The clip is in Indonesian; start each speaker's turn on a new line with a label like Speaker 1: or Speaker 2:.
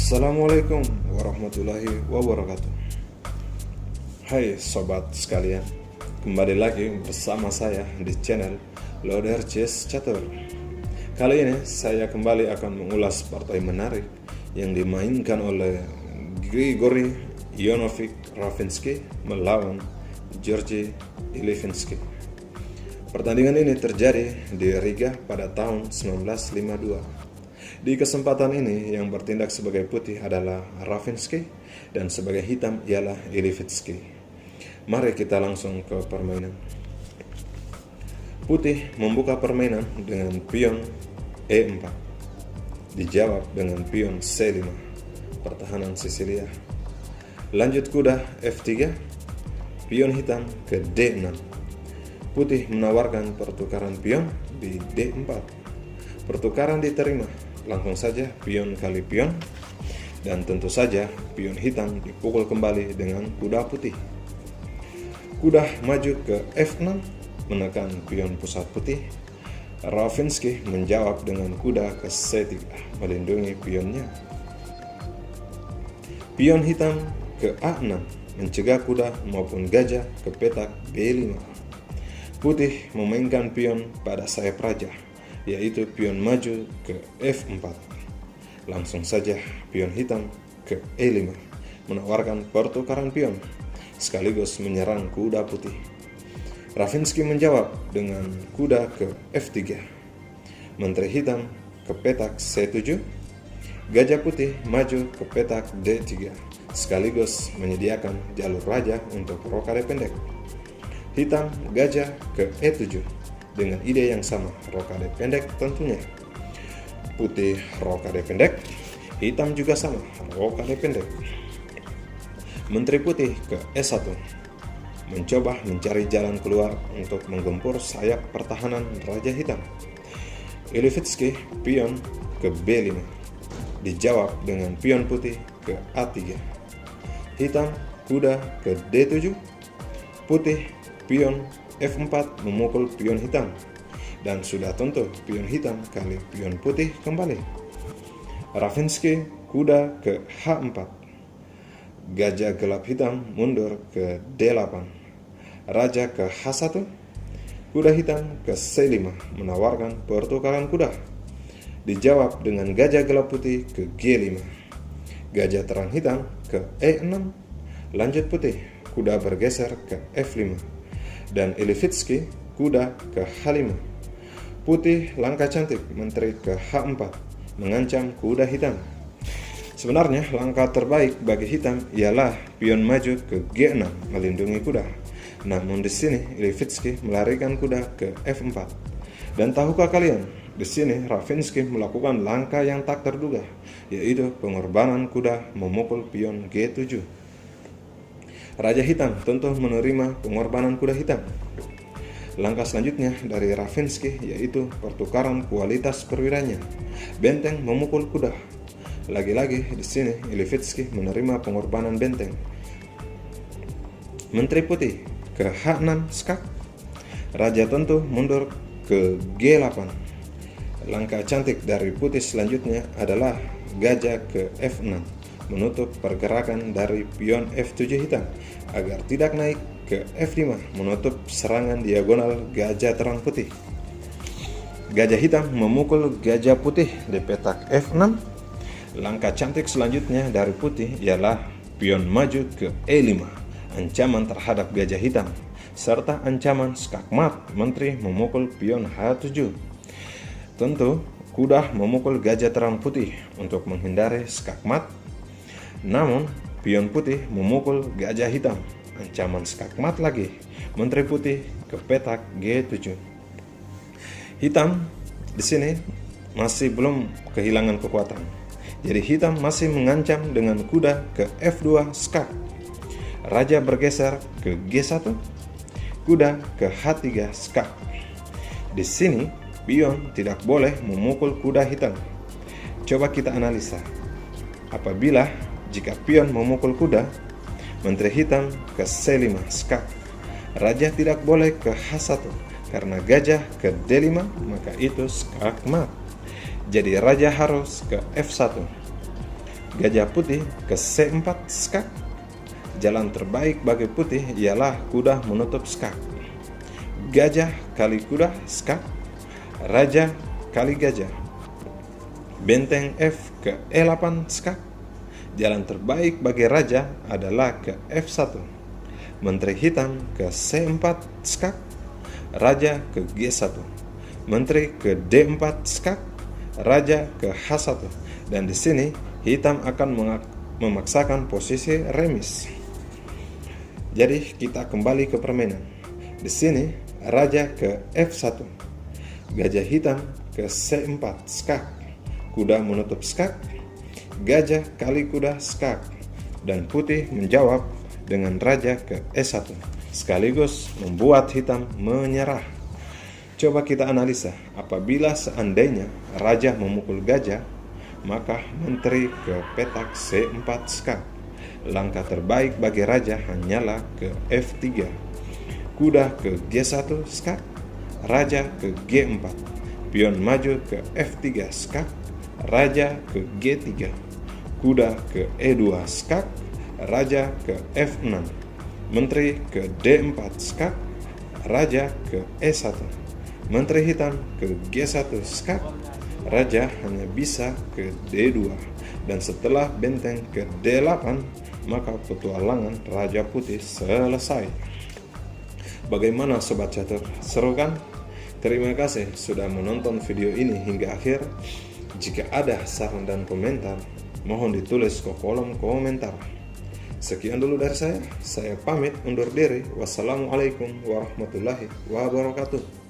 Speaker 1: Assalamualaikum warahmatullahi wabarakatuh. Hai sobat sekalian, kembali lagi bersama saya di channel Loader Chess Catur. Kali ini saya kembali akan mengulas partai menarik yang dimainkan oleh Grigori Ionovic Rafinsky melawan Georgi Ilivinsky. Pertandingan ini terjadi di Riga pada tahun 1952. Di kesempatan ini yang bertindak sebagai putih adalah Rafinsky dan sebagai hitam ialah Ilivinsky. Mari kita langsung ke permainan. Putih membuka permainan dengan pion E4. Dijawab dengan pion C5, pertahanan Sisilia. Lanjut kuda F3, pion hitam ke D6. Putih menawarkan pertukaran pion di D4. Pertukaran diterima. Langsung saja pion kali pion, dan tentu saja pion hitam dipukul kembali dengan kuda putih. Kuda maju ke F6 menekan pion pusat putih. Rafinsky menjawab dengan kuda ke C3 melindungi pionnya. Pion hitam ke A6 mencegah kuda maupun gajah ke petak B5. Putih memainkan pion pada sayap raja, yaitu pion maju ke F4. Langsung saja pion hitam ke E5 menawarkan pertukaran pion sekaligus menyerang kuda putih. Rafinsky menjawab dengan kuda ke F3. Menteri hitam ke petak C7. Gajah putih maju ke petak D3 sekaligus menyediakan jalur raja untuk rokade pendek. Hitam gajah ke E7 dengan ide yang sama, rokade pendek tentunya. Putih rokade pendek, hitam juga sama, rokade pendek. Menteri putih ke E1 mencoba mencari jalan keluar untuk menggempur sayap pertahanan raja hitam. Ilivinsky pion ke B5. Dijawab dengan pion putih ke A3. Hitam kuda ke D7. Putih pion F4 memukul pion hitam, dan sudah tentu pion hitam kali pion putih kembali. Rafinsky kuda ke H4. Gajah gelap hitam mundur ke D8. Raja ke H1. Kuda hitam ke C5 menawarkan pertukaran kuda. Dijawab dengan gajah gelap putih ke G5. Gajah terang hitam ke E6. Lanjut putih, kuda bergeser ke F5. Dan Ilivinsky kuda ke H5. Putih langkah cantik menteri ke H4 mengancam kuda hitam. Sebenarnya langkah terbaik bagi hitam ialah pion maju ke G6 melindungi kuda. Namun di sini Ilivinsky melarikan kuda ke F4. Dan tahukah kalian, di sini Rafinsky melakukan langkah yang tak terduga, yaitu pengorbanan kuda memukul pion G7. Raja hitam tentu menerima pengorbanan kuda hitam. Langkah selanjutnya dari Rafinsky yaitu pertukaran kualitas perwiranya. Benteng memukul kuda. Lagi-lagi di sini Ilivinsky menerima pengorbanan benteng. Menteri putih ke H6 skak. Raja tentu mundur ke G8. Langkah cantik dari putih selanjutnya adalah gajah ke F6. Menutup pergerakan dari pion F7 hitam agar tidak naik ke F5, menutup serangan diagonal gajah terang putih. Gajah hitam memukul gajah putih di petak F6. Langkah cantik selanjutnya dari putih ialah pion maju ke E5, ancaman terhadap gajah hitam, serta ancaman skakmat menteri memukul pion H7. Tentu kuda memukul gajah terang putih untuk menghindari skakmat. Namun, pion putih memukul gajah hitam, ancaman skakmat lagi, menteri putih ke petak G7. Hitam di sini masih belum kehilangan kekuatan. Jadi hitam masih mengancam dengan kuda ke F2 skak. Raja bergeser ke G1, kuda ke H3 skak. Di sini pion tidak boleh memukul kuda hitam. Coba kita analisa. Apabila jika pion memukul kuda, menteri hitam ke C5 skak. Raja tidak boleh ke H1 karena gajah ke D5, maka itu skakmat. Jadi raja harus ke F1. Gajah putih ke C4 skak. Jalan terbaik bagi putih ialah kuda menutup skak. Gajah kali kuda skak. Raja kali gajah. Benteng F ke E8 skak. Jalan terbaik bagi raja adalah ke F1. Menteri hitam ke C4 skak. Raja ke G1. Menteri ke D4 skak. Raja ke H1. Dan di sini hitam akan memaksakan posisi remis. Jadi kita kembali ke permainan. Di sini raja ke F1. Gajah hitam ke C4 skak. Kuda menutup skak. Gajah kali kuda skak. Dan putih menjawab dengan raja ke E1. Sekaligus membuat hitam menyerah. Coba kita analisa, apabila seandainya raja memukul gajah, maka menteri ke petak C4 skak. Langkah terbaik bagi raja hanyalah ke F3. Kuda ke G1 skak. Raja ke G4. Pion maju ke F3 skak. Raja ke G3. Kuda ke E2 skak. Raja ke F6. Menteri ke D4 skak. Raja ke E1. Menteri hitam ke G1 skak. Raja hanya bisa ke D2. Dan setelah benteng ke D8, maka petualangan raja putih selesai. Bagaimana sobat catur? Seru kan? Terima kasih sudah menonton video ini hingga akhir. Jika ada saran dan komentar, mohon ditulis ke kolom komentar. Sekian dulu dari saya pamit undur diri. Wassalamualaikum warahmatullahi wabarakatuh.